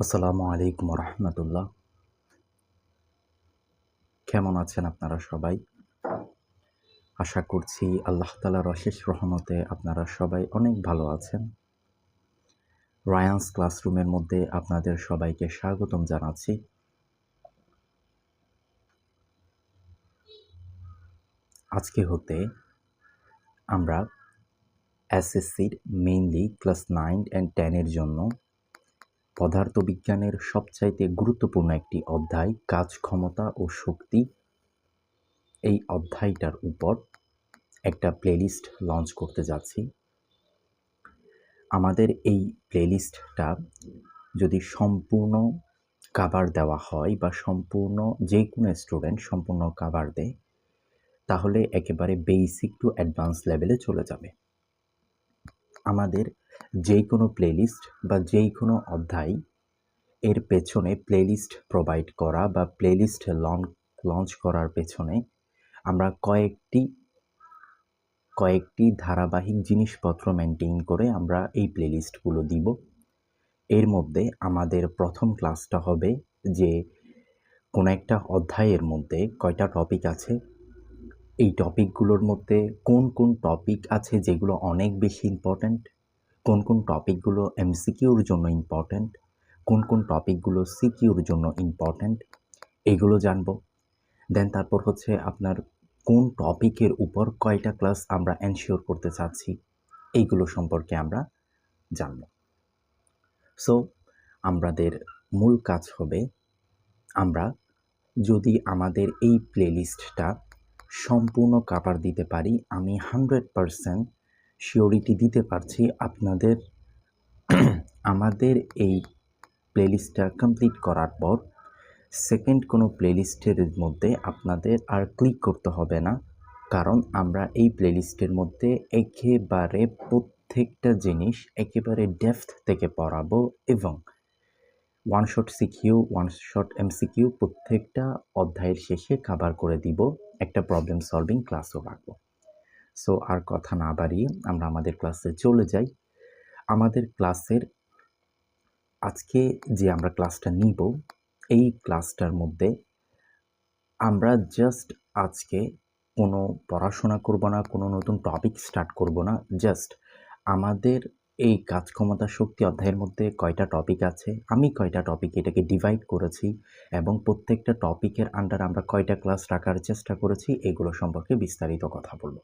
আসসালামু আলাইকুম রহমতুল্লাহ। কেমন আছেন আপনারা সবাই? আশা করছি আল্লাহ তাআলার অশেষ রহমতে আপনারা সবাই অনেক ভালো আছেন। রায়ানস ক্লাসরুমের মধ্যে আপনাদের সবাইকে স্বাগতম জানাচ্ছি। আজকে হতে আমরা এসএসসির মেইনলি ক্লাস 9 অ্যান্ড 10 এর জন্য পদার্থবিজ্ঞানের সবচাইতে গুরুত্বপূর্ণ একটি অধ্যায় কাজ ক্ষমতা ও শক্তি, এই অধ্যায়টার উপর একটা প্লেলিস্ট লঞ্চ করতে যাচ্ছি। আমাদের এই প্লেলিস্টটা যদি সম্পূর্ণ কাভার দেওয়া হয় বা সম্পূর্ণ যে কোনো স্টুডেন্ট সম্পূর্ণ কাভার দেয়, তাহলে একেবারে বেসিক টু অ্যাডভান্স লেভেলে চলে যাবে। আমাদের যে কোনো প্লেলিস্ট বা যেই কোনো অধ্যায় এর পেছনে প্লেলিস্ট প্রোভাইড করা বা প্লেলিস্ট লঞ্চ করার পেছনে আমরা কয়েকটি ধারাবাহিক জিনিসপত্র মেনটেন করে আমরা এই প্লেলিস্টগুলো দিব। এর মধ্যে আমাদের প্রথম ক্লাসটা হবে যে কোনো একটা অধ্যায়ের মধ্যে কয়টা টপিক আছে, এই টপিকগুলোর মধ্যে কোন কোন টপিক আছে যেগুলো অনেক বেশি ইম্পর্ট্যান্ট, কোন কোন টপিকগুলো এমসিকিউর জন্য ইম্পর্ট্যান্ট, কোন কোন টপিকগুলো সিকিউর জন্য ইম্পর্ট্যান্ট, এগুলো জানবো। দেন তারপর হচ্ছে আপনার কোন টপিকের উপর কয়টা ক্লাস আমরা এনশিওর করতে চাচ্ছি, এইগুলো সম্পর্কে আমরা জানব। সো আমাদের মূল কাজ হবে, আমরা যদি আমাদের এই প্লেলিস্টটা সম্পূর্ণ কাভার দিতে পারি, আমি 100% শিওরিটি দিতে পারছি আপনাদের আমাদের এই প্লেলিস্টটা কমপ্লিট করার পর সেকেন্ড কোনো প্লেলিস্টের মধ্যে আপনাদের আর ক্লিক করতে হবে না, কারণ আমরা এই প্লেলিস্টের মধ্যে একেবারে প্রত্যেকটা জিনিস একেবারে ডেপথ থেকে পড়াবো এবং one shot CQ, one shot MCQ প্রত্যেকটা অধ্যায়ের শেষে কভার করে দিব, একটা প্রবলেম সলভিং ক্লাসও রাখবো। সো আর কথা না বাড়িয়ে আমরা আমাদের ক্লাসে চলে যাই। আমাদের ক্লাসের আজকে যে আমরা ক্লাসটা নিব, এই ক্লাসটার মধ্যে আমরা জাস্ট আজকে কোনো পড়াশোনা করব না, কোনো নতুন টপিক স্টার্ট করব না, জাস্ট আমাদের এই কাজ ক্ষমতা শক্তি অধ্যায়ের মধ্যে কয়টা টপিক আছে, আমি কয়টা টপিক এটাকে ডিভাইড করেছি এবং প্রত্যেকটা টপিকের আন্ডার আমরা কয়টা ক্লাস রাখার চেষ্টা করেছি, এগুলো সম্পর্কে বিস্তারিত কথা বলব।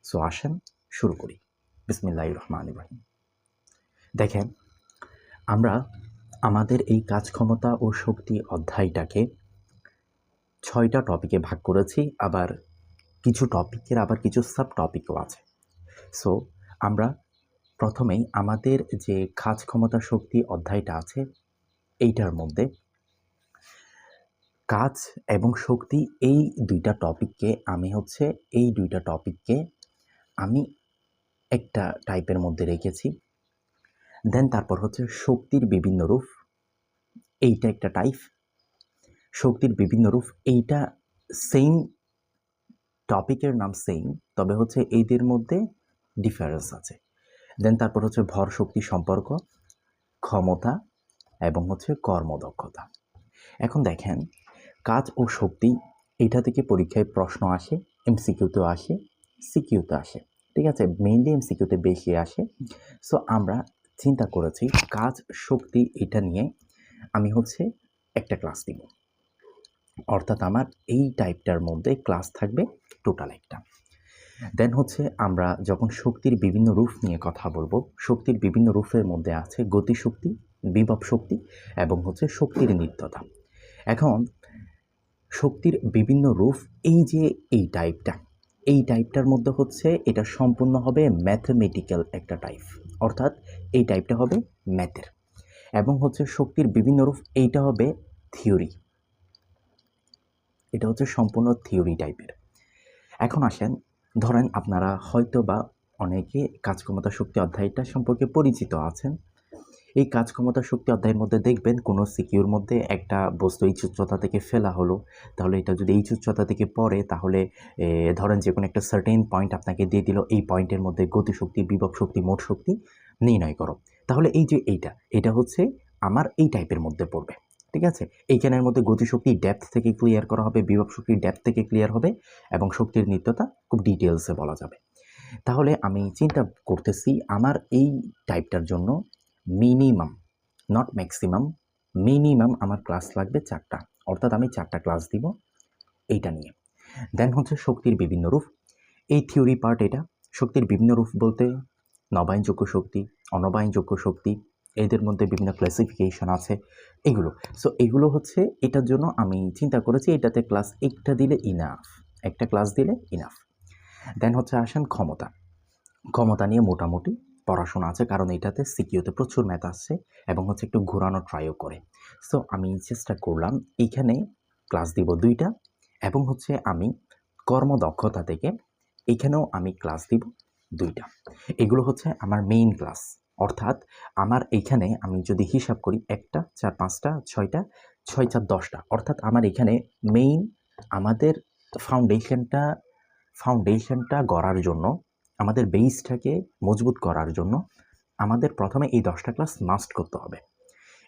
সো আসেন শুরু করি। বিসমিল্লাহির রহমানির রহিম। দেখেন, আমরা আমাদের এই কাজ ক্ষমতা ও শক্তি অধ্যায়টাকে 6টা টপিকে ভাগ করেছি, আবার কিছু টপিকের আবার কিছু সাব টপিকও আছে। সো আমরা প্রথমেই আমাদের যে কাজ ক্ষমতা শক্তি অধ্যায়টা আছে, এইটার মধ্যে কাজ এবং শক্তি এই দুইটা টপিককে আমি একটা টাইপের মধ্যে রেখেছি। দেন তারপর হচ্ছে শক্তির বিভিন্ন রূপ, এইটা একটা টাইপ। শক্তির বিভিন্ন রূপ, এইটা সেম টপিকের নাম সেম, তবে হচ্ছে এইদের মধ্যে ডিফারেন্স আছে। দেন তারপর হচ্ছে ভর শক্তি সম্পর্ক, ক্ষমতা এবং হচ্ছে কর্মদক্ষতা। এখন দেখেন, কাজ ও শক্তি এটা থেকে পরীক্ষায় প্রশ্ন আসে, এমসিকিউতেও আসে, সিকিউতে আসে, ঠিক আছে, মেইনলি এমসিকিউতে বেশি আসে। সো আমরা চিন্তা করেছি কাজ শক্তি এটা নিয়ে আমি হচ্ছে একটা ক্লাস দিব, অর্থাৎ আমার এই টাইপটার মধ্যে ক্লাস থাকবে টোটাল একটা। দেন হচ্ছে আমরা যখন শক্তির বিভিন্ন রূপ নিয়ে কথা বলবো, শক্তির বিভিন্ন রূপের মধ্যে আছে গতিশক্তি, বিভব শক্তি এবং হচ্ছে শক্তির নিত্যতা। এখন শক্তির বিভিন্ন রূপ, এই টাইপটার মধ্যে হচ্ছে এটা সম্পূর্ণ হবে ম্যাথমেটিক্যাল একটা টাইপ, অর্থাৎ এই টাইপটা হবে ম্যাথের। এবং হচ্ছে শক্তির বিভিন্ন রূপ, এইটা হবে থিওরি, এটা হচ্ছে সম্পূর্ণ থিওরি টাইপের। এখন আসেন, ধরেন আপনারা হয়তো বা অনেকে কাজ ক্ষমতা শক্তি অধ্যায়টা সম্পর্কে পরিচিত আছেন। এই কাজ ক্ষমতা শক্তি অধ্যায়ের মধ্যে দেখবেন কোনো সিকিউর মধ্যে একটা বস্তু এই উচ্চতা থেকে ফেলা হলো, তাহলে এটা যদি এই উচ্চতা থেকে পড়ে, তাহলে ধরেন যে কোনো একটা সার্টেন পয়েন্ট আপনাকে দিয়ে দিল, এই পয়েন্টের মধ্যে গতিশক্তি, বিভব শক্তি, মোট শক্তি নির্ণয় করো। তাহলে এই যে এটা হচ্ছে আমার এই টাইপের মধ্যে পড়বে। ঠিক আছে? এইখানের মধ্যে গতিশক্তি ডেপথ থেকে ক্লিয়ার করা হবে, বিভব শক্তি ডেপথ থেকে ক্লিয়ার হবে এবং শক্তির নিত্যতা খুব ডিটেলসে বলা যাবে। তাহলে আমি চিন্তা করতেছি আমার এই টাইপটার জন্য মিনিমাম, নট ম্যাক্সিমাম, মিনিমাম আমার ক্লাস লাগবে 4টা। অর্থাৎ আমি 4টা ক্লাস দিব এইটা নিয়ে। দেন হচ্ছে শক্তির বিভিন্ন রূপ। এই থিওরি পার্ট এটা। শক্তির বিভিন্ন রূপ বলতে নবায়নযোগ্য শক্তি, অনবায়নযোগ্য শক্তি, এদের মধ্যে বিভিন্ন ক্লাসিফিকেশন আছে এগুলো। সো এগুলো হচ্ছে এটার জন্য আমি চিন্তা করেছি এটাতে ক্লাস একটা দিলে ইনাফ, একটা ক্লাস দিলে ইনাফ। দেন হচ্ছে আসেন ক্ষমতা। ক্ষমতা নিয়ে মোটামুটি পড়াশোনা আছে, কারণ এটাতে সিকিউতে প্রচুর ম্যাথ আসছে এবং হচ্ছে একটু ঘোরানো ট্রাইও করে। সো আমি চেষ্টা করলাম এইখানে ক্লাস দিব 2টা এবং হচ্ছে আমি কর্মদক্ষতা থেকে এখানেও আমি ক্লাস দিব 2টা। এগুলো হচ্ছে আমার মেইন ক্লাস। অর্থাৎ আমার এইখানে আমি যদি হিসাব করি 1টা 4 5টা 6টা 6 4 10টা, অর্থাৎ আমার এখানে মেইন আমাদের ফাউন্ডেশনটা গড়ার জন্য, আমাদের বেসটাকে মজবুত করার জন্য আমাদের প্রথমে এই 10টা ক্লাস মাস্ট করতে হবে।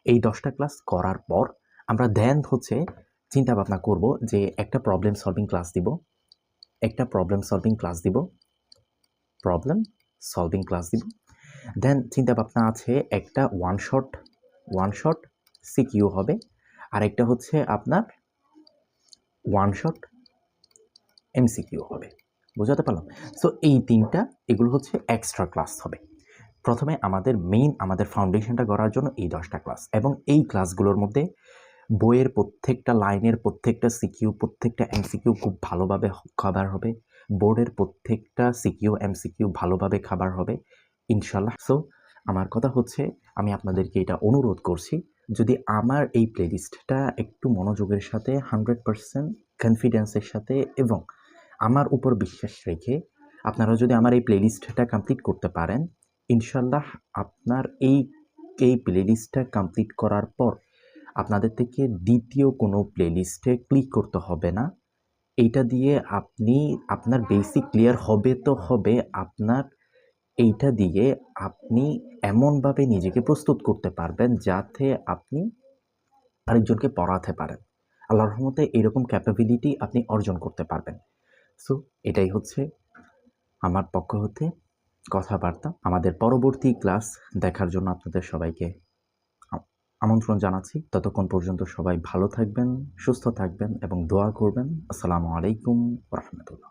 এই 10টা ক্লাস করার পর আমরা দেন হচ্ছে চিন্তা ভাবনা করব যে একটা প্রবলেম সলভিং ক্লাস দিব, প্রবলেম সলভিং ক্লাস দিব। দেন চিন্তা ভাবনা আছে একটা ওয়ান শট সিকিউ হবে, আর একটা হচ্ছে আপনার ওয়ান শট এমসিকিউ হবে। বোঝাতে পারলাম? সো এই 3টা এগুলো হচ্ছে এক্সট্রা ক্লাস হবে। প্রথমে আমাদের ফাউন্ডেশনটা গড়ার জন্য এই 10টা ক্লাস, এবং এই ক্লাসগুলোর মধ্যে বইয়ের প্রত্যেকটা লাইনের প্রত্যেকটা সিকিউ, প্রত্যেকটা এমসিকিউ খুব ভালোভাবে কভার হবে। বোর্ডের প্রত্যেকটা সিকিউ এমসিকিউ ভালোভাবে কভার হবে ইনশাল্লাহ। সো আমার কথা হচ্ছে আমি আপনাদেরকে এটা অনুরোধ করছি, যদি আমার এই প্লেলিস্টটা একটু মনোযোগের সাথে 100% কনফিডেন্সের সাথে এবং আমার উপর বিশ্বাস রেখে আপনারা যদি আমার এই প্লেলিস্টটা কমপ্লিট করতে পারেন, ইনশাল্লাহ আপনার এই প্লেলিস্টটা কমপ্লিট করার পর আপনাদের থেকে দ্বিতীয় কোনো প্লেলিস্টে ক্লিক করতে হবে না। এইটা দিয়ে আপনার বেসিক ক্লিয়ার হবে তো হবে, আপনার এইটা দিয়ে আপনি এমনভাবে নিজেকে প্রস্তুত করতে পারবেন যাতে আপনি আরেকজনকে পড়াতে পারেন। আল্লাহর রহমতে এরকম ক্যাপাবিলিটি আপনি অর্জন করতে পারবেন। সো এটাই হচ্ছে আমার পক্ষ হতে কথাবার্তা। আমাদের পরবর্তী ক্লাস দেখার জন্য আপনাদের সবাইকে আমন্ত্রণ জানাচ্ছি। ততক্ষণ পর্যন্ত সবাই ভালো থাকবেন, সুস্থ থাকবেন এবং দোয়া করবেন। আসসালামু আলাইকুম ওয়া রাহমাতুল্লাহ।